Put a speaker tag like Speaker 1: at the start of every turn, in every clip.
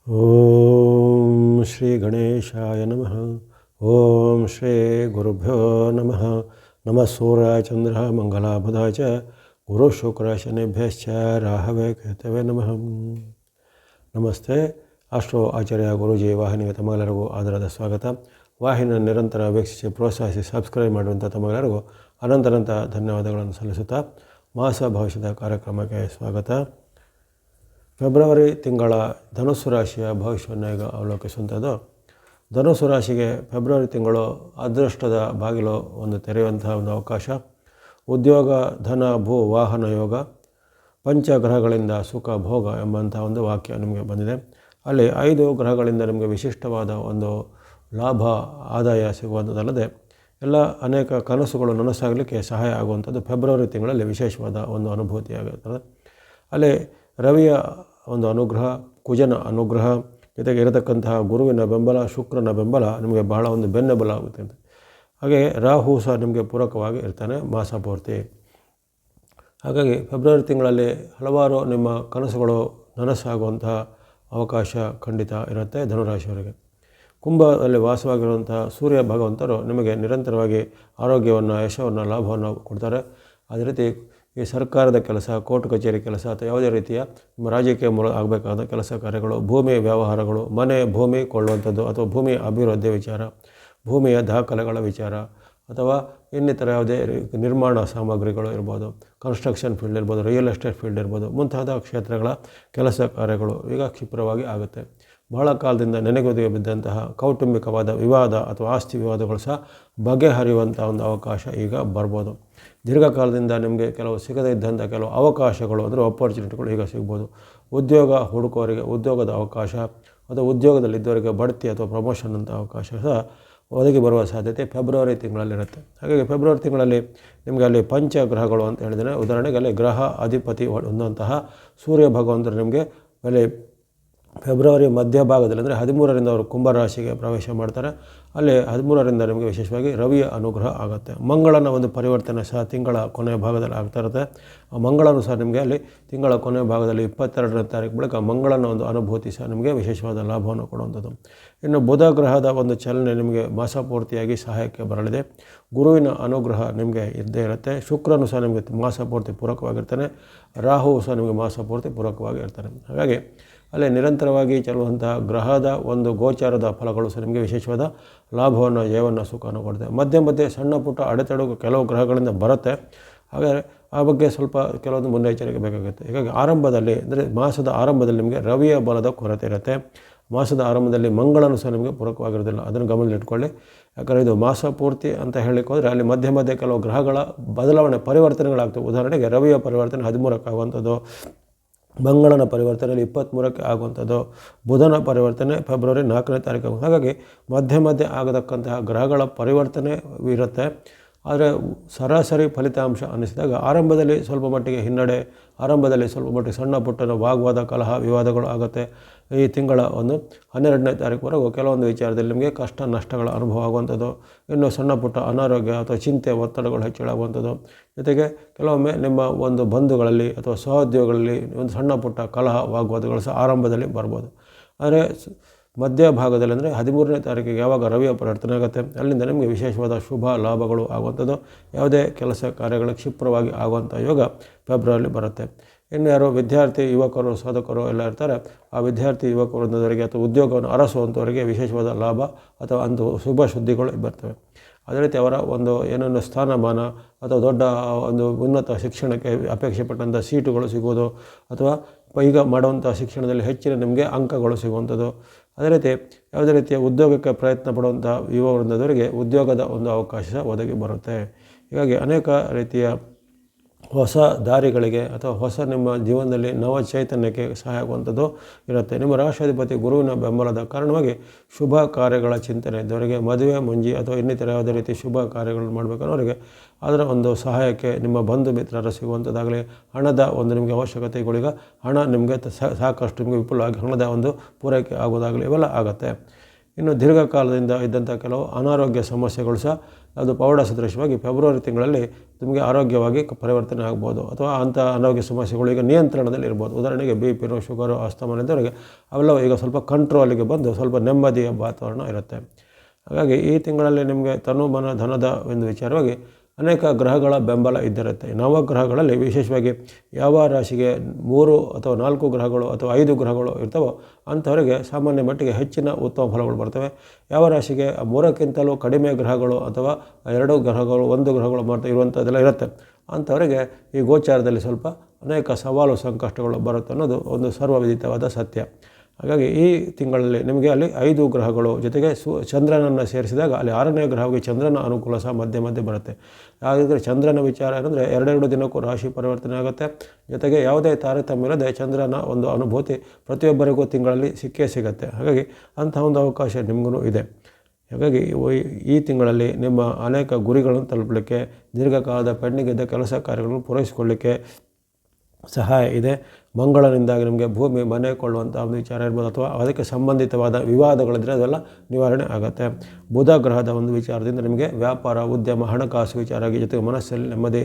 Speaker 1: ಓಂ ಶ್ರೀ ಗಣೇಶಾಯ ನಮಃ. ಓಂ ಶ್ರೀ ಗುರುಭ್ಯೋ ನಮಃ. ನಮಃ ಸೂರ್ಯಾಯ ಚಂದ್ರ ಮಂಗಲಾಬುಧಾಯ ಚ ಗುರು ಶುಕ್ರ ಶನಿಭ್ಯಶ್ಚ ರಾಹವೇ ಕೇತವೇ ನಮಃ. ನಮಸ್ತೆ. ಅಷ್ಟೋ ಆಚಾರ್ಯ ಗುರೂಜಿ ವಾಹಿನಿಗೆ ತಮ್ಮೆಲ್ಲರಿಗೂ ಆದರದ ಸ್ವಾಗತ. ವಾಹಿನಿಯ ನಿರಂತರ ವೀಕ್ಷಿಸಿ ಪ್ರೋತ್ಸಾಹಿಸಿ ಸಬ್ಸ್ಕ್ರೈಬ್ ಮಾಡುವಂಥ ತಮ್ಮೆಲ್ಲರಿಗೂ ಅನಂತ ಧನ್ಯವಾದಗಳನ್ನು ಸಲ್ಲಿಸುತ್ತಾ ಮಾಸ ಭವಿಷ್ಯದ ಕಾರ್ಯಕ್ರಮಕ್ಕೆ ಸ್ವಾಗತ. ಫೆಬ್ರವರಿ ತಿಂಗಳ ಧನುಸ್ಸು ರಾಶಿಯ ಭವಿಷ್ಯವನ್ನು ಈಗ ಅವಲೋಕಿಸುವಂಥದ್ದು. ಧನುಸ್ಸು ರಾಶಿಗೆ ಫೆಬ್ರವರಿ ತಿಂಗಳು ಅದೃಷ್ಟದ ಬಾಗಿಲು ಒಂದು ತೆರೆಯುವಂತಹ ಒಂದು ಅವಕಾಶ. ಉದ್ಯೋಗ, ಧನ, ಭೂ, ವಾಹನ ಯೋಗ, ಪಂಚಗ್ರಹಗಳಿಂದ ಸುಖ ಭೋಗ ಎಂಬಂಥ ಒಂದು ವಾಕ್ಯ ನಿಮಗೆ ಬಂದಿದೆ. ಅಲ್ಲಿ 5 ಗ್ರಹಗಳಿಂದ ನಿಮಗೆ ವಿಶಿಷ್ಟವಾದ ಒಂದು ಲಾಭ, ಆದಾಯ ಸಿಗುವಂಥದ್ದಲ್ಲದೆ ಎಲ್ಲ ಅನೇಕ ಕನಸುಗಳು ನನಸಾಗಲಿಕ್ಕೆ ಸಹಾಯ ಆಗುವಂಥದ್ದು ಫೆಬ್ರವರಿ ತಿಂಗಳಲ್ಲಿ ವಿಶೇಷವಾದ ಒಂದು ಅನುಭೂತಿಯಾಗುತ್ತದೆ. ಅಲ್ಲಿ ರವಿಯ ಒಂದು ಅನುಗ್ರಹ, ಕುಜನ ಅನುಗ್ರಹ, ಜೊತೆಗೆ ಇರತಕ್ಕಂತಹ ಗುರುವಿನ ಬೆಂಬಲ, ಶುಕ್ರನ ಬೆಂಬಲ ನಿಮಗೆ ಬಹಳ ಒಂದು ಬೆನ್ನೆಬಲ ಆಗುತ್ತೆ. ಹಾಗೆ ರಾಹು ಸಹ ನಿಮಗೆ ಪೂರಕವಾಗಿ ಇರ್ತಾನೆ ಮಾಸ ಪೂರ್ತಿ. ಹಾಗಾಗಿ ಫೆಬ್ರವರಿ ತಿಂಗಳಲ್ಲಿ ಹಲವಾರು ನಿಮ್ಮ ಕನಸುಗಳು ನನಸಾಗುವಂತಹ ಅವಕಾಶ ಖಂಡಿತ ಇರುತ್ತೆ ಧನುರಾಶಿಯವರಿಗೆ. ಕುಂಭದಲ್ಲಿ ವಾಸವಾಗಿರುವಂತಹ ಸೂರ್ಯ ಭಗವಂತರು ನಿಮಗೆ ನಿರಂತರವಾಗಿ ಆರೋಗ್ಯವನ್ನು, ಯಶವನ್ನು, ಲಾಭವನ್ನು ಕೊಡ್ತಾರೆ. ಅದೇ ರೀತಿ ಈ ಸರ್ಕಾರದ ಕೆಲಸ, ಕೋರ್ಟ್ ಕಚೇರಿ ಕೆಲಸ ಅಥವಾ ಯಾವುದೇ ರೀತಿಯ ನಿಮ್ಮ ರಾಜಕೀಯ ಮೂಲಕ ಆಗಬೇಕಾದ ಕೆಲಸ ಕಾರ್ಯಗಳು, ಭೂಮಿ ವ್ಯವಹಾರಗಳು, ಮನೆ ಭೂಮಿ ಕೊಳ್ಳುವಂಥದ್ದು ಅಥವಾ ಭೂಮಿಯ ಅಭಿವೃದ್ಧಿ ವಿಚಾರ, ಭೂಮಿಯ ದಾಖಲೆಗಳ ವಿಚಾರ ಅಥವಾ ಇನ್ನಿತರ ಯಾವುದೇ ನಿರ್ಮಾಣ ಸಾಮಗ್ರಿಗಳು ಇರ್ಬೋದು, ಕನ್ಸ್ಟ್ರಕ್ಷನ್ ಫೀಲ್ಡ್ ಇರ್ಬೋದು, ರಿಯಲ್ ಎಸ್ಟೇಟ್ ಫೀಲ್ಡ್ ಇರ್ಬೋದು, ಮುಂತಾದ ಕ್ಷೇತ್ರಗಳ ಕೆಲಸ ಕಾರ್ಯಗಳು ಈಗ ಕ್ಷಿಪ್ರವಾಗಿ ಆಗುತ್ತೆ. ಬಹಳ ಕಾಲದಿಂದ ನೆನೆಗುದಿಗೆ ಬಿದ್ದಂತಹ ಕೌಟುಂಬಿಕವಾದ ವಿವಾದ ಅಥವಾ ಆಸ್ತಿ ವಿವಾದಗಳು ಸಹ ಬಗೆಹರಿಯುವಂಥ ಒಂದು ಅವಕಾಶ ಈಗ ಬರ್ಬೋದು. ದೀರ್ಘಕಾಲದಿಂದ ನಿಮಗೆ ಕೆಲವು ಸಿಗದೇ ಇದ್ದಂಥ ಕೆಲವು ಅವಕಾಶಗಳು ಅಂದರೆ ಆಪರ್ಚುನಿಟಿಗಳು ಈಗ ಸಿಗ್ಬೋದು. ಉದ್ಯೋಗ ಹುಡುಕೋರಿಗೆ ಉದ್ಯೋಗದ ಅವಕಾಶ ಅಥವಾ ಉದ್ಯೋಗದಲ್ಲಿದ್ದವರಿಗೆ ಬಡ್ತಿ ಅಥವಾ ಪ್ರಮೋಷನ್ ಅಂತ ಅವಕಾಶ ಸಹ ಒದಗಿ ಬರುವ ಸಾಧ್ಯತೆ ಫೆಬ್ರವರಿ ತಿಂಗಳಲ್ಲಿರುತ್ತೆ. ಹಾಗಾಗಿ ಫೆಬ್ರವರಿ ತಿಂಗಳಲ್ಲಿ ನಿಮಗೆ ಅಲ್ಲಿ ಪಂಚಗ್ರಹಗಳು ಅಂತ ಹೇಳಿದರೆ, ಉದಾಹರಣೆಗೆ ಅಲ್ಲಿ ಗ್ರಹ ಅಧಿಪತಿ ಹೊಂದುವಂತಹ ಸೂರ್ಯ ಭಗವಂತರು ನಿಮಗೆ ಅಲ್ಲಿ ಫೆಬ್ರವರಿ ಮಧ್ಯಭಾಗದಲ್ಲಿ ಅಂದರೆ 13ರಿಂದ ಅವರು ಕುಂಭರಾಶಿಗೆ ಪ್ರವೇಶ ಮಾಡ್ತಾರೆ. ಅಲ್ಲಿ 13ರಿಂದ ನಿಮಗೆ ವಿಶೇಷವಾಗಿ ರವಿಯ ಅನುಗ್ರಹ ಆಗುತ್ತೆ. ಮಂಗಳನ ಒಂದು ಪರಿವರ್ತನೆ ಸಹ ತಿಂಗಳ ಕೊನೆಯ ಭಾಗದಲ್ಲಿ ಆಗ್ತಾ ಇರುತ್ತೆ. ಆ ಮಂಗಳನು ಸಹ ನಿಮಗೆ ಅಲ್ಲಿ ತಿಂಗಳ ಕೊನೆಯ ಭಾಗದಲ್ಲಿ 22ನೇ ತಾರೀಕು ಬಳಿಕ ಮಂಗಳನ ಒಂದು ಅನುಭೂತಿ ಸಹ ನಿಮಗೆ ವಿಶೇಷವಾದ ಲಾಭವನ್ನು ಕೊಡುವಂಥದ್ದು. ಇನ್ನು ಬುಧ ಗ್ರಹದ ಒಂದು ಚಲನೆ ನಿಮಗೆ ಮಾಸ ಪೂರ್ತಿಯಾಗಿ ಸಹಾಯಕ್ಕೆ ಬರಲಿದೆ. ಗುರುವಿನ ಅನುಗ್ರಹ ನಿಮಗೆ ಇದ್ದೇ ಇರುತ್ತೆ. ಶುಕ್ರನು ಸಹ ನಿಮಗೆ ಮಾಸ ಪೂರ್ತಿ ಪೂರಕವಾಗಿರ್ತಾನೆ. ರಾಹು ಸಹ ನಿಮಗೆ ಮಾಸ ಪೂರ್ತಿ ಪೂರಕವಾಗಿರ್ತಾನೆ. ಹಾಗಾಗಿ ಅಲ್ಲಿ ನಿರಂತರವಾಗಿ ಚಲುವಂತಹ ಗ್ರಹದ ಒಂದು ಗೋಚಾರದ ಫಲಗಳು ಸಹ ನಿಮಗೆ ವಿಶೇಷವಾದ ಲಾಭವನ್ನು, ಜಯವನ್ನು, ಸುಖವನ್ನು ಕೊಡುತ್ತೆ. ಮಧ್ಯೆ ಸಣ್ಣ ಪುಟ್ಟ ಅಡೆತಡೆ ಕೆಲವು ಗ್ರಹಗಳಿಂದ ಬರುತ್ತೆ. ಹಾಗಾದರೆ ಆ ಬಗ್ಗೆ ಸ್ವಲ್ಪ ಕೆಲವೊಂದು ಮುನ್ನೆಚ್ಚರಿಕೆ ಬೇಕಾಗುತ್ತೆ. ಹೀಗಾಗಿ ಆರಂಭದಲ್ಲಿ ಅಂದರೆ ಮಾಸದ ಆರಂಭದಲ್ಲಿ ನಿಮಗೆ ರವಿಯ ಬಲದ ಕೊರತೆ ಇರುತ್ತೆ. ಮಾಸದ ಆರಂಭದಲ್ಲಿ ಮಂಗಳನು ಸಹ ನಿಮಗೆ ಪೂರಕವಾಗಿರೋದಿಲ್ಲ. ಅದನ್ನು ಗಮನದಲ್ಲಿಟ್ಕೊಳ್ಳಿ. ಯಾಕಂದರೆ ಇದು ಮಾಸ ಪೂರ್ತಿ ಅಂತ ಹೇಳಲಿಕ್ಕೆ ಹೋದರೆ ಅಲ್ಲಿ ಮಧ್ಯೆ ಕೆಲವು ಗ್ರಹಗಳ ಬದಲಾವಣೆ, ಪರಿವರ್ತನೆಗಳಾಗ್ತವೆ. ಉದಾಹರಣೆಗೆ ರವಿಯ ಪರಿವರ್ತನೆ 13ಕ್ಕೆ ಆಗುವಂಥದ್ದು, ಮಂಗಳನ ಪರಿವರ್ತನೆಯಲ್ಲಿ 23ಕ್ಕೆ ಆಗುವಂಥದ್ದು, ಬುಧನ ಪರಿವರ್ತನೆ ಫೆಬ್ರವರಿ 4ನೇ ತಾರೀಕು. ಹಾಗಾಗಿ ಮಧ್ಯೆ ಆಗತಕ್ಕಂತಹ ಗ್ರಹಗಳ ಪರಿವರ್ತನೆ ಇರುತ್ತೆ. ಆದರೆ ಸರಾಸರಿ ಫಲಿತಾಂಶ ಅನ್ನಿಸಿದಾಗ ಆರಂಭದಲ್ಲಿ ಸ್ವಲ್ಪ ಮಟ್ಟಿಗೆ ಹಿನ್ನಡೆ, ಆರಂಭದಲ್ಲಿ ಸ್ವಲ್ಪ ಮಟ್ಟಿಗೆ ಸಣ್ಣ ಪುಟ್ಟನ ವಾಗ್ವಾದ, ಕಲಹ, ವಿವಾದಗಳು ಆಗುತ್ತೆ. ಈ ತಿಂಗಳ ಒಂದು 12ನೇ ತಾರೀಕುವರೆಗೂ ಕೆಲವೊಂದು ವಿಚಾರದಲ್ಲಿ ನಿಮಗೆ ಕಷ್ಟ ನಷ್ಟಗಳ ಅನುಭವ ಆಗುವಂಥದ್ದು, ಇನ್ನು ಸಣ್ಣ ಪುಟ್ಟ ಅನಾರೋಗ್ಯ ಅಥವಾ ಚಿಂತೆ, ಒತ್ತಡಗಳು ಹೆಚ್ಚಳಾಗುವಂಥದ್ದು, ಜೊತೆಗೆ ಕೆಲವೊಮ್ಮೆ ನಿಮ್ಮ ಒಂದು ಬಂಧುಗಳಲ್ಲಿ ಅಥವಾ ಸಹೋದ್ಯೋಗಗಳಲ್ಲಿ ಒಂದು ಸಣ್ಣ ಪುಟ್ಟ ಕಲಹ, ವಾಗ್ವಾದಗಳು ಸಹ ಆರಂಭದಲ್ಲಿ ಬರ್ಬೋದು. ಆದರೆ ಮಧ್ಯಭಾಗದಲ್ಲಿ ಅಂದರೆ 13ನೇ ತಾರೀಕಿಗೆ ಯಾವಾಗ ರವಿಯ ಪರಿವರ್ತನೆ ಆಗುತ್ತೆ ಅಲ್ಲಿಂದ ನಿಮಗೆ ವಿಶೇಷವಾದ ಶುಭ ಲಾಭಗಳು ಆಗುವಂಥದ್ದು, ಯಾವುದೇ ಕೆಲಸ ಕಾರ್ಯಗಳು ಕ್ಷಿಪ್ರವಾಗಿ ಆಗುವಂಥ ಯೋಗ ಫೆಬ್ರವರಿ ಬರುತ್ತೆ. ಇನ್ನು ಯಾರು ವಿದ್ಯಾರ್ಥಿ ಯುವಕರು, ಸಾಧಕರು ಎಲ್ಲ ಇರ್ತಾರೆ, ಆ ವಿದ್ಯಾರ್ಥಿ ಯುವಕರವರಿಗೆ ಅಥವಾ ಉದ್ಯೋಗವನ್ನು ಅರಸುವಂಥವರಿಗೆ ವಿಶೇಷವಾದ ಲಾಭ ಅಥವಾ ಒಂದು ಶುಭ ಸುದ್ದಿಗಳು ಬರ್ತವೆ. ಅದೇ ರೀತಿ ಅವರ ಒಂದು ಏನೇನು ಸ್ಥಾನಮಾನ ಅಥವಾ ದೊಡ್ಡ ಒಂದು ಉನ್ನತ ಶಿಕ್ಷಣಕ್ಕೆ ಅಪೇಕ್ಷೆ ಪಟ್ಟಂಥ ಸೀಟುಗಳು ಸಿಗೋದು ಅಥವಾ ಈಗ ಮಾಡುವಂಥ ಶಿಕ್ಷಣದಲ್ಲಿ ಹೆಚ್ಚಿನ ನಿಮಗೆ ಅಂಕಗಳು ಸಿಗುವಂಥದ್ದು, ಅದೇ ರೀತಿ ಯಾವುದೇ ರೀತಿಯ ಉದ್ಯೋಗಕ್ಕೆ ಪ್ರಯತ್ನ ಪಡುವಂಥ ಯುವ ವೃಂದದವರಿಗೆ ಉದ್ಯೋಗದ ಒಂದು ಅವಕಾಶ ಒದಗಿ ಬರುತ್ತೆ. ಹೀಗಾಗಿ ಅನೇಕ ರೀತಿಯ ಹೊಸ ದಾರಿಗಳಿಗೆ ಅಥವಾ ಹೊಸ ನಿಮ್ಮ ಜೀವನದಲ್ಲಿ ನವ ಚೈತನ್ಯಕ್ಕೆ ಸಹಾಯ ಆಗುವಂಥದ್ದು ಇರುತ್ತೆ. ನಿಮ್ಮ ರಾಷ್ಟ್ರಾಧಿಪತಿ ಗುರುವಿನ ಬೆಂಬಲದ ಕಾರಣವಾಗಿ ಶುಭ ಕಾರ್ಯಗಳ ಚಿಂತನೆ ಇದ್ದವರಿಗೆ, ಮದುವೆ ಮುಂಜಿ ಅಥವಾ ಇನ್ನಿತರ ಯಾವುದೇ ರೀತಿ ಶುಭ ಕಾರ್ಯಗಳನ್ನು ಮಾಡಬೇಕನ್ನೋರಿಗೆ ಅದರ ಒಂದು ಸಹಾಯಕ್ಕೆ ನಿಮ್ಮ ಬಂಧು ಮಿತ್ರರು ಸಿಗುವಂಥದ್ದಾಗಲಿ, ಹಣದ ಒಂದು ನಿಮಗೆ ಅವಶ್ಯಕತೆಗಳೀಗ ಹಣ ನಿಮಗೆ ಸಾಕಷ್ಟು ನಿಮಗೆ ವಿಪುಲವಾಗಿ ಹಣದ ಒಂದು ಪೂರೈಕೆ ಆಗೋದಾಗಲಿ ಇವೆಲ್ಲ ಆಗುತ್ತೆ. ಇನ್ನು ದೀರ್ಘಕಾಲದಿಂದ ಇದ್ದಂಥ ಕೆಲವು ಅನಾರೋಗ್ಯ ಸಮಸ್ಯೆಗಳು ಸಹ ಅದು ಪವಾಡ ಸದೃಶವಾಗಿ ಫೆಬ್ರವರಿ ತಿಂಗಳಲ್ಲಿ ನಿಮಗೆ ಆರೋಗ್ಯವಾಗಿ ಪರಿವರ್ತನೆ ಆಗ್ಬೋದು, ಅಥವಾ ಅಂಥ ಅನಾರೋಗ್ಯ ಸಮಸ್ಯೆಗಳು ಈಗ ನಿಯಂತ್ರಣದಲ್ಲಿ ಇರ್ಬೋದು. ಉದಾಹರಣೆಗೆ BP, ಶುಗರು, ಅಸ್ತಮಾನದವರಿಗೆ ಅವೆಲ್ಲವೂ ಈಗ ಸ್ವಲ್ಪ ಕಂಟ್ರೋಲಿಗೆ ಬಂದು ಸ್ವಲ್ಪ ನೆಮ್ಮದಿಯ ವಾತಾವರಣ ಇರುತ್ತೆ. ಹಾಗಾಗಿ ಈ ತಿಂಗಳಲ್ಲಿ ನಿಮಗೆ ತನು ಮನ ಧನದ ಒಂದು ವಿಚಾರವಾಗಿ ಅನೇಕ ಗ್ರಹಗಳ ಬೆಂಬಲ ಇದ್ದಿರುತ್ತೆ. ನವಗ್ರಹಗಳಲ್ಲಿ ವಿಶೇಷವಾಗಿ ಯಾವ ರಾಶಿಗೆ 3 ಅಥವಾ 4 ಗ್ರಹಗಳು ಅಥವಾ 5 ಗ್ರಹಗಳು ಇರ್ತವೋ ಅಂಥವರಿಗೆ ಸಾಮಾನ್ಯ ಮಟ್ಟಿಗೆ ಹೆಚ್ಚಿನ ಉತ್ತಮ ಫಲಗಳು ಬರ್ತವೆ. ಯಾವ ರಾಶಿಗೆ 3ಕ್ಕಿಂತಲೂ ಕಡಿಮೆ ಗ್ರಹಗಳು ಅಥವಾ 2 ಗ್ರಹಗಳು 1 ಗ್ರಹಗಳು ಮಾತ್ರ ಇರುವಂಥದ್ದೆಲ್ಲ ಇರುತ್ತೆ, ಅಂಥವರಿಗೆ ಈ ಗೋಚಾರದಲ್ಲಿ ಸ್ವಲ್ಪ ಅನೇಕ ಸವಾಲು ಸಂಕಷ್ಟಗಳು ಬರುತ್ತೆ ಅನ್ನೋದು ಒಂದು ಸರ್ವವಿದಿತವಾದ ಸತ್ಯ. ಹಾಗಾಗಿ ಈ ತಿಂಗಳಲ್ಲಿ ನಿಮಗೆ ಅಲ್ಲಿ 5 ಗ್ರಹಗಳು ಜೊತೆಗೆ ಚಂದ್ರನನ್ನು ಸೇರಿಸಿದಾಗ ಅಲ್ಲಿ 6ನೇ ಗ್ರಹವಾಗಿ ಚಂದ್ರನ ಅನುಕೂಲ ಸಹ ಮಧ್ಯೆ ಮಧ್ಯೆ ಬರುತ್ತೆ. ಹಾಗಾದರೆ ಚಂದ್ರನ ವಿಚಾರ ಏನಂದರೆ 2 ದಿನಕ್ಕೂ ರಾಶಿ ಪರಿವರ್ತನೆ ಆಗುತ್ತೆ. ಜೊತೆಗೆ ಯಾವುದೇ ತಾರತಮ್ಯ ಇಲ್ಲದೆ ಚಂದ್ರನ ಒಂದು ಅನುಭೂತಿ ಪ್ರತಿಯೊಬ್ಬರಿಗೂ ತಿಂಗಳಲ್ಲಿ ಸಿಕ್ಕೇ ಸಿಗುತ್ತೆ. ಹಾಗಾಗಿ ಅಂಥ ಒಂದು ಅವಕಾಶ ನಿಮಗೂ ಇದೆ. ಹಾಗಾಗಿ ಈ ತಿಂಗಳಲ್ಲಿ ನಿಮ್ಮ ಅನೇಕ ಗುರಿಗಳನ್ನು ತಲುಪಲಿಕ್ಕೆ, ದೀರ್ಘಕಾಲದ ಪೆಂಡಿಂಗಿದ್ದ ಕೆಲಸ ಕಾರ್ಯಗಳನ್ನು ಪೂರೈಸಿಕೊಳ್ಳಲಿಕ್ಕೆ ಸಹಾಯ ಇದೆ. ಮಂಗಳನಿಂದಾಗಿ ನಿಮಗೆ ಭೂಮಿ ಮನೆ ಕೊಳ್ಳುವಂಥ ಒಂದು ವಿಚಾರ ಇರ್ಬೋದು, ಅಥವಾ ಅದಕ್ಕೆ ಸಂಬಂಧಿತವಾದ ವಿವಾದಗಳಿದ್ದರೆ ಅದೆಲ್ಲ ನಿವಾರಣೆ ಆಗುತ್ತೆ. ಬುಧ ಗ್ರಹದ ಒಂದು ವಿಚಾರದಿಂದ ನಿಮಗೆ ವ್ಯಾಪಾರ, ಉದ್ಯಮ, ಹಣಕಾಸು ವಿಚಾರ, ಜೊತೆಗೆ ಮನಸ್ಸಲ್ಲಿ ನೆಮ್ಮದಿ.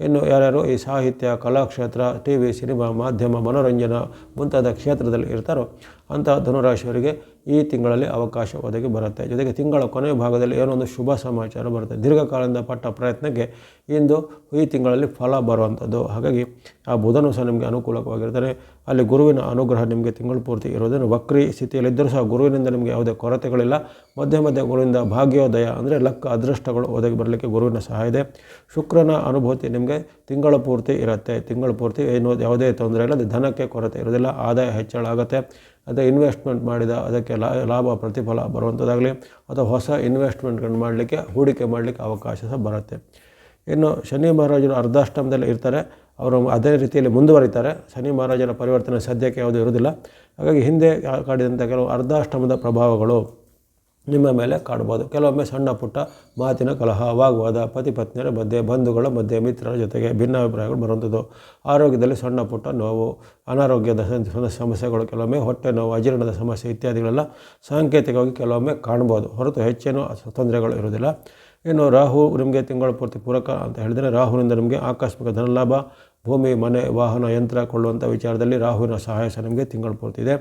Speaker 1: ಇನ್ನು ಯಾರ್ಯಾರು ಈ ಸಾಹಿತ್ಯ, ಕಲಾಕ್ಷೇತ್ರ, TV, ಸಿನಿಮಾ, ಮಾಧ್ಯಮ, ಮನೋರಂಜನಾ ಮುಂತಾದ ಕ್ಷೇತ್ರದಲ್ಲಿ ಇರ್ತಾರೋ ಅಂಥ ಧನುರಾಶಿಯವರಿಗೆ ಈ ತಿಂಗಳಲ್ಲಿ ಅವಕಾಶ ಒದಗಿ ಬರುತ್ತೆ. ಜೊತೆಗೆ ತಿಂಗಳ ಕೊನೆಯ ಭಾಗದಲ್ಲಿ ಏನೋ ಒಂದು ಶುಭ ಸಮಾಚಾರ ಬರುತ್ತೆ. ದೀರ್ಘಕಾಲದಿಂದ ಪಟ್ಟ ಪ್ರಯತ್ನಕ್ಕೆ ಇಂದು ಈ ತಿಂಗಳಲ್ಲಿ ಫಲ ಬರುವಂಥದ್ದು. ಹಾಗಾಗಿ ಆ ಬುಧನೂ ಸಹ ನಿಮಗೆ ಅನುಕೂಲವಾಗಿರ್ತಾರೆ. ಅಲ್ಲಿ ಗುರುವಿನ ಅನುಗ್ರಹ ನಿಮಗೆ ತಿಂಗಳು ಪೂರ್ತಿ ಇರೋದನ್ನು ವಕ್ರಿ ಸ್ಥಿತಿಯಲ್ಲಿದ್ದರೂ ಸಹ ಗುರುವಿನಿಂದ ನಿಮಗೆ ಯಾವುದೇ ಕೊರತೆಗಳಿಲ್ಲ. ಮಧ್ಯೆ ಮಧ್ಯೆ ಗುರುವಿನಿಂದ ಭಾಗ್ಯೋದಯ ಅಂದರೆ ಲಕ್ಕ ಅದೃಷ್ಟಗಳು ಒದಗಿ ಬರಲಿಕ್ಕೆ ಗುರುವಿನ ಸಹಾಯ ಇದೆ. ಶುಕ್ರನ ಅನುಭೂತಿ ನಿಮಗೆ ತಿಂಗಳ ಪೂರ್ತಿ ಇರುತ್ತೆ. ತಿಂಗಳ ಪೂರ್ತಿ ಏನು ಯಾವುದೇ ತೊಂದರೆ ಇಲ್ಲ, ಧನಕ್ಕೆ ಕೊರತೆ ಇರೋದಿಲ್ಲ, ಆದಾಯ ಹೆಚ್ಚಳ ಆಗುತ್ತೆ. ಅದೇ ಇನ್ವೆಸ್ಟ್ಮೆಂಟ್ ಮಾಡಿದ ಅದಕ್ಕೆ ಲಾಭ ಪ್ರತಿಫಲ ಬರುವಂಥದ್ದಾಗಲಿ, ಅಥವಾ ಹೊಸ ಇನ್ವೆಸ್ಟ್ಮೆಂಟ್ಗಳನ್ನು ಮಾಡಲಿಕ್ಕೆ, ಹೂಡಿಕೆ ಮಾಡಲಿಕ್ಕೆ ಅವಕಾಶ ಸಹ ಬರುತ್ತೆ. ಇನ್ನು ಶನಿ ಮಹಾರಾಜರು ಅರ್ಧಾಷ್ಟಮದಲ್ಲಿ ಇರ್ತಾರೆ, ಅವರು ಅದೇ ರೀತಿಯಲ್ಲಿ ಮುಂದುವರಿತಾರೆ. ಶನಿ ಮಹಾರಾಜನ ಪರಿವರ್ತನೆ ಸದ್ಯಕ್ಕೆ ಯಾವುದೂ ಇರೋದಿಲ್ಲ. ಹಾಗಾಗಿ ಹಿಂದೆ ಕಾಡಿದಂಥ ಕೆಲವು ಅರ್ಧಾಷ್ಟಮದ ಪ್ರಭಾವಗಳು ನಿಮ್ಮ ಮೇಲೆ ಕಾಡ್ಬೋದು. ಕೆಲವೊಮ್ಮೆ ಸಣ್ಣ ಪುಟ್ಟ ಮಾತಿನ ಕಲಹ, ವಾಗ್ವಾದ, ಪತಿ ಪತ್ನಿಯರ ಮಧ್ಯೆ, ಬಂಧುಗಳ ಮಧ್ಯೆ, ಮಿತ್ರರ ಜೊತೆಗೆ ಭಿನ್ನಾಭಿಪ್ರಾಯಗಳು ಬರುವಂಥದ್ದು. ಆರೋಗ್ಯದಲ್ಲಿ ಸಣ್ಣ ಪುಟ್ಟ ನೋವು, ಅನಾರೋಗ್ಯದ ಸಮಸ್ಯೆಗಳು, ಕೆಲವೊಮ್ಮೆ ಹೊಟ್ಟೆ ನೋವು, ಅಜೀರ್ಣದ ಸಮಸ್ಯೆ ಇತ್ಯಾದಿಗಳೆಲ್ಲ ಸಾಂಕೇತಿಕವಾಗಿ ಕೆಲವೊಮ್ಮೆ ಕಾಣ್ಬೋದು, ಹೊರತು ಹೆಚ್ಚೇನೂ ತೊಂದರೆಗಳು ಇರೋದಿಲ್ಲ. ಇನ್ನು ರಾಹು ನಿಮಗೆ ತಿಂಗಳ ಪೂರ್ತಿ ಪೂರಕ ಅಂತ ಹೇಳಿದರೆ, ರಾಹುವಿನಿಂದ ನಿಮಗೆ ಆಕಸ್ಮಿಕ ಧನಲಾಭ, ಭೂಮಿ, ಮನೆ, ವಾಹನ, ಯಂತ್ರ ಕೊಳ್ಳುವಂಥ ವಿಚಾರದಲ್ಲಿ ರಾಹುವಿನ ಸಹಾಯ ಸಹ ನಿಮಗೆ ತಿಂಗಳ ಪೂರ್ತಿ ಇದೆ.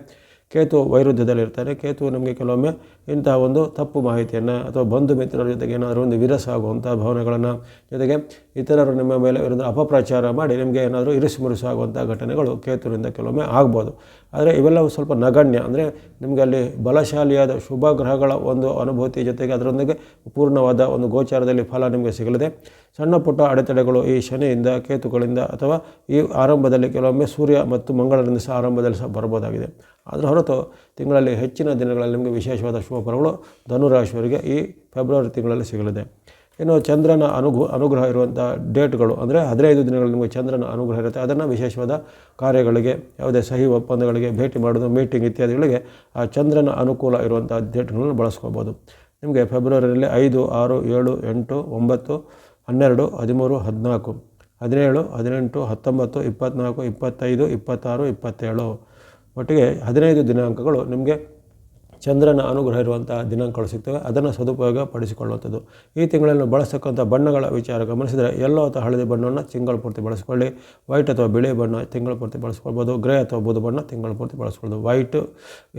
Speaker 1: ಕೇತು ವೈರುಧ್ಯದಲ್ಲಿರ್ತಾರೆ. ಕೇತು ನಿಮಗೆ ಕೆಲವೊಮ್ಮೆ ಇಂತಹ ಒಂದು ತಪ್ಪು ಮಾಹಿತಿಯನ್ನು ಅಥವಾ ಬಂಧು ಮಿತ್ರರ ಜೊತೆಗೆ ಏನಾದರೂ ಒಂದು ವಿರಸ ಆಗುವಂಥ ಭಾವನೆಗಳನ್ನು, ಜೊತೆಗೆ ಇತರರು ನಿಮ್ಮ ಮೇಲೆ ವಿರುದ್ಧ ಅಪಪ್ರಚಾರ ಮಾಡಿ ನಿಮಗೆ ಏನಾದರೂ ಇರಿಸು ಮುರಿಸು ಆಗುವಂಥ ಘಟನೆಗಳು ಕೇತುವಿನಿಂದ ಕೆಲವೊಮ್ಮೆ ಆಗ್ಬೋದು. ಆದರೆ ಇವೆಲ್ಲವೂ ಸ್ವಲ್ಪ ನಗಣ್ಯ. ಅಂದರೆ ನಿಮಗೆ ಅಲ್ಲಿ ಬಲಶಾಲಿಯಾದ ಶುಭ ಗ್ರಹಗಳ ಒಂದು ಅನುಭೂತಿ ಜೊತೆಗೆ ಅದರೊಂದಿಗೆ ಪೂರ್ಣವಾದ ಒಂದು ಗೋಚಾರದಲ್ಲಿ ಫಲ ನಿಮಗೆ ಸಿಗಲಿದೆ. ಸಣ್ಣ ಪುಟ್ಟ ಅಡೆತಡೆಗಳು ಈ ಶನಿಯಿಂದ, ಕೇತುಗಳಿಂದ, ಅಥವಾ ಈ ಆರಂಭದಲ್ಲಿ ಕೆಲವೊಮ್ಮೆ ಸೂರ್ಯ ಮತ್ತು ಮಂಗಳರಿಂದ ಸಹ ಆರಂಭದಲ್ಲಿ ಸಹ ಬರ್ಬೋದಾಗಿದೆ. ಅದರ ಹೊರತು ತಿಂಗಳಲ್ಲಿ ಹೆಚ್ಚಿನ ದಿನಗಳಲ್ಲಿ ನಿಮಗೆ ವಿಶೇಷವಾದ ಶುಭ ಫಲಗಳು ಧನುರಾಶಿಯವರಿಗೆ ಈ ಫೆಬ್ರವರಿ ತಿಂಗಳಲ್ಲಿ ಸಿಗಲಿದೆ. ಇನ್ನು ಚಂದ್ರನ ಅನುಗ್ರಹ ಇರುವಂಥ ಡೇಟ್ಗಳು ಅಂದರೆ 15 ದಿನಗಳಲ್ಲಿ ನಿಮಗೆ ಚಂದ್ರನ ಅನುಗ್ರಹ ಇರುತ್ತೆ. ಅದನ್ನು ವಿಶೇಷವಾದ ಕಾರ್ಯಗಳಿಗೆ, ಯಾವುದೇ ಸಹಿ ಒಪ್ಪಂದಗಳಿಗೆ, ಭೇಟಿ ಮಾಡೋದು, ಮೀಟಿಂಗ್ ಇತ್ಯಾದಿಗಳಿಗೆ ಆ ಚಂದ್ರನ ಅನುಕೂಲ ಇರುವಂಥ ಡೇಟ್ಗಳನ್ನು ಬಳಸ್ಕೋಬೋದು. ನಿಮಗೆ ಫೆಬ್ರವರಿಯಲ್ಲಿ 5, 6, 7, 8, 9, 12, 13, 14, 17, 18, 19, 24, 25, 26, 27 ಒಟ್ಟಿಗೆ 15 ದಿನಾಂಕಗಳು ನಿಮಗೆ ಚಂದ್ರನ ಅನುಗ್ರಹ ಇರುವಂಥ ದಿನಾಂಕಗಳು ಸಿಗ್ತವೆ. ಅದನ್ನು ಸದುಪಯೋಗ ಪಡಿಸಿಕೊಳ್ಳುವಂಥದ್ದು. ಈ ತಿಂಗಳಲ್ಲಿ ಬಳಸ್ತಕ್ಕಂಥ ಬಣ್ಣಗಳ ವಿಚಾರ ಗಮನಿಸಿದರೆ, ಯೆಲ್ಲೋ ಅಥವಾ ಹಳದಿ ಬಣ್ಣವನ್ನು ತಿಂಗಳ ಪೂರ್ತಿ ಬಳಸ್ಕೊಳ್ಳಿ. ವೈಟ್ ಅಥವಾ ಬಿಳಿ ಬಣ್ಣ ತಿಂಗಳ ಪೂರ್ತಿ ಬಳಸ್ಕೊಳ್ಬೋದು. ಗ್ರೇ ಅಥವಾ ಬೂದು ಬಣ್ಣ ತಿಂಗಳ ಪೂರ್ತಿ ಬಳಸ್ಕೊಳ್ಬೋದು. ವೈಟ್,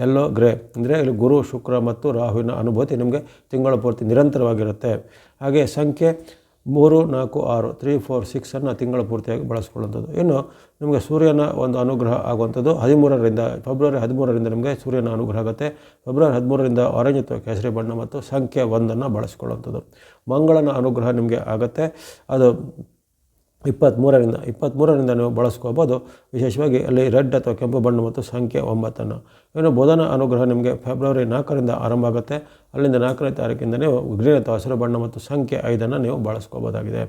Speaker 1: ಯೆಲ್ಲೋ, ಗ್ರೇ ಅಂದರೆ ಇಲ್ಲಿ ಗುರು, ಶುಕ್ರ ಮತ್ತು ರಾಹುವಿನ ಅನುಭೂತಿ ನಿಮಗೆ ತಿಂಗಳ ಪೂರ್ತಿ ನಿರಂತರವಾಗಿರುತ್ತೆ. ಹಾಗೆ ಸಂಖ್ಯೆ 3, 4, 6, 3, 4, 6 ತಿಂಗಳ ಪೂರ್ತಿಯಾಗಿ ಬಳಸ್ಕೊಳ್ಳುವಂಥದ್ದು. ಇನ್ನು ನಿಮಗೆ ಸೂರ್ಯನ ಒಂದು ಅನುಗ್ರಹ ಆಗುವಂಥದ್ದು ಫೆಬ್ರವರಿ 13ರಿಂದ ನಿಮಗೆ ಸೂರ್ಯನ ಅನುಗ್ರಹ ಆಗುತ್ತೆ. ಫೆಬ್ರವರಿ 13ರಿಂದ ಆರೆಂಜ್ ಅಥವಾ ಕೇಸರಿ ಬಣ್ಣ ಮತ್ತು ಸಂಖ್ಯೆ 1 ಬಳಸ್ಕೊಳ್ಳುವಂಥದ್ದು. ಮಂಗಳನ ಅನುಗ್ರಹ ನಿಮಗೆ ಆಗುತ್ತೆ. ಅದು 23ರಿಂದ ನೀವು ಬಳಸ್ಕೋಬೋದು. ವಿಶೇಷವಾಗಿ ಅಲ್ಲಿ ರೆಡ್ ಅಥವಾ ಕೆಂಪು ಬಣ್ಣ ಮತ್ತು ಸಂಖ್ಯೆ 9. ಇನ್ನು ಬುಧನ ಅನುಗ್ರಹ ನಿಮಗೆ ಫೆಬ್ರವರಿ 4ರಿಂದ ಆರಂಭ ಆಗುತ್ತೆ. ಅಲ್ಲಿಂದ 4ನೇ ತಾರೀಕಿಂದ ನೀವು ಗ್ರೀನ್ ಅಥವಾ ಹಸಿರು ಬಣ್ಣ ಮತ್ತು ಸಂಖ್ಯೆ 5 ನೀವು ಬಳಸ್ಕೋಬೋದಾಗಿದೆ.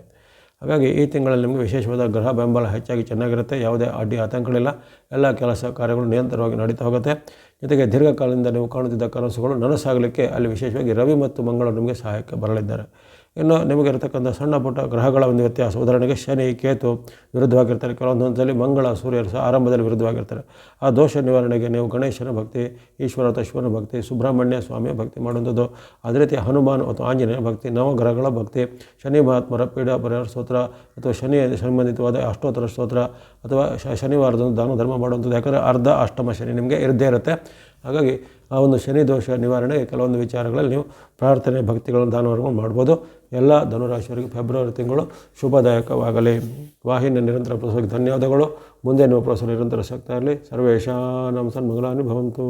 Speaker 1: ಹಾಗಾಗಿ ಈ ತಿಂಗಳಲ್ಲಿ ನಿಮಗೆ ವಿಶೇಷವಾದ ಗ್ರಹ ಬೆಂಬಲ ಹೆಚ್ಚಾಗಿ ಚೆನ್ನಾಗಿರುತ್ತೆ. ಯಾವುದೇ ಅಡ್ಡಿ ಆತಂಕಗಳಿಲ್ಲ. ಎಲ್ಲ ಕೆಲಸ ಕಾರ್ಯಗಳು ನಿರಂತರವಾಗಿ ನಡೀತಾ ಹೋಗುತ್ತೆ. ಜೊತೆಗೆ ದೀರ್ಘಕಾಲದಿಂದ ನೀವು ಕಾಣುತ್ತಿದ್ದ ಕನಸುಗಳು ನನಸಾಗಲಿಕ್ಕೆ ಅಲ್ಲಿ ವಿಶೇಷವಾಗಿ ರವಿ ಮತ್ತು ಮಂಗಳರು ನಿಮಗೆ ಸಹಾಯಕ್ಕೆ ಬರಲಿದ್ದಾರೆ. ಇನ್ನು ನಿಮಗಿರತಕ್ಕಂಥ ಸಣ್ಣ ಪುಟ್ಟ ಗ್ರಹಗಳ ಒಂದು ವ್ಯತ್ಯಾಸ, ಉದಾಹರಣೆಗೆ ಶನಿ ಕೇತು ವಿರುದ್ಧವಾಗಿರ್ತಾರೆ, ಕೆಲವೊಂದೊಂದು ಸಲ ಮಂಗಳ ಸೂರ್ಯರು ಸಹ ಆರಂಭದಲ್ಲಿ ವಿರುದ್ಧವಾಗಿರ್ತಾರೆ. ಆ ದೋಷ ನಿವಾರಣೆಗೆ ನೀವು ಗಣೇಶನ ಭಕ್ತಿ, ಈಶ್ವರ ಅಥವಾ ಶಿವನ ಭಕ್ತಿ, ಸುಬ್ರಹ್ಮಣ್ಯ ಸ್ವಾಮಿಯ ಭಕ್ತಿ ಮಾಡುವಂಥದ್ದು, ಅದೇ ರೀತಿ ಹನುಮಾನ್ ಅಥವಾ ಆಂಜನೇಯ ಭಕ್ತಿ, ನವಗ್ರಹಗಳ ಭಕ್ತಿ, ಶನಿ ಮಹಾತ್ಮರ ಪೀಡಾ ಪರಿಹಾರ ಸ್ತೋತ್ರ ಅಥವಾ ಶನಿ ಸಂಬಂಧಿತವಾದ ಅಷ್ಟೋತ್ತರ ಸ್ತೋತ್ರ ಅಥವಾ ಶನಿವಾರದಂದು ದಾನ ಧರ್ಮ ಮಾಡುವಂಥದ್ದು. ಯಾಕಂದರೆ ಅರ್ಧ ಅಷ್ಟಮ ಶನಿ ನಿಮಗೆ ಇದ್ದೇ ಇರುತ್ತೆ. ಹಾಗಾಗಿ ಆ ಒಂದು ಶನಿ ದೋಷ ನಿವಾರಣೆಗೆ ಕೆಲವೊಂದು ವಿಚಾರಗಳಲ್ಲಿ ನೀವು ಪ್ರಾರ್ಥನೆ ಭಕ್ತಿಗಳನ್ನು ದಾನವನ್ನು ಮಾಡ್ಬೋದು. ಎಲ್ಲ ಧನುರಾಶಿಯವರಿಗೆ ಫೆಬ್ರವರಿ ತಿಂಗಳು ಶುಭದಾಯಕವಾಗಲಿ. ವಾಹಿನಿಯ ನಿರಂತರ ಪ್ರೋತ್ಸಾಹಕ್ಕೆ ಧನ್ಯವಾದಗಳು. ಮುಂದೆ ನಿಮ್ಮ ಪ್ರೋತ್ಸಾಹ ನಿರಂತರ ಸಿಗ್ತಾ ಇರಲಿ. ಸರ್ವೇಷಾಂ ಸನ್ಮಂಗಲಾನಿ ಭವಂತು.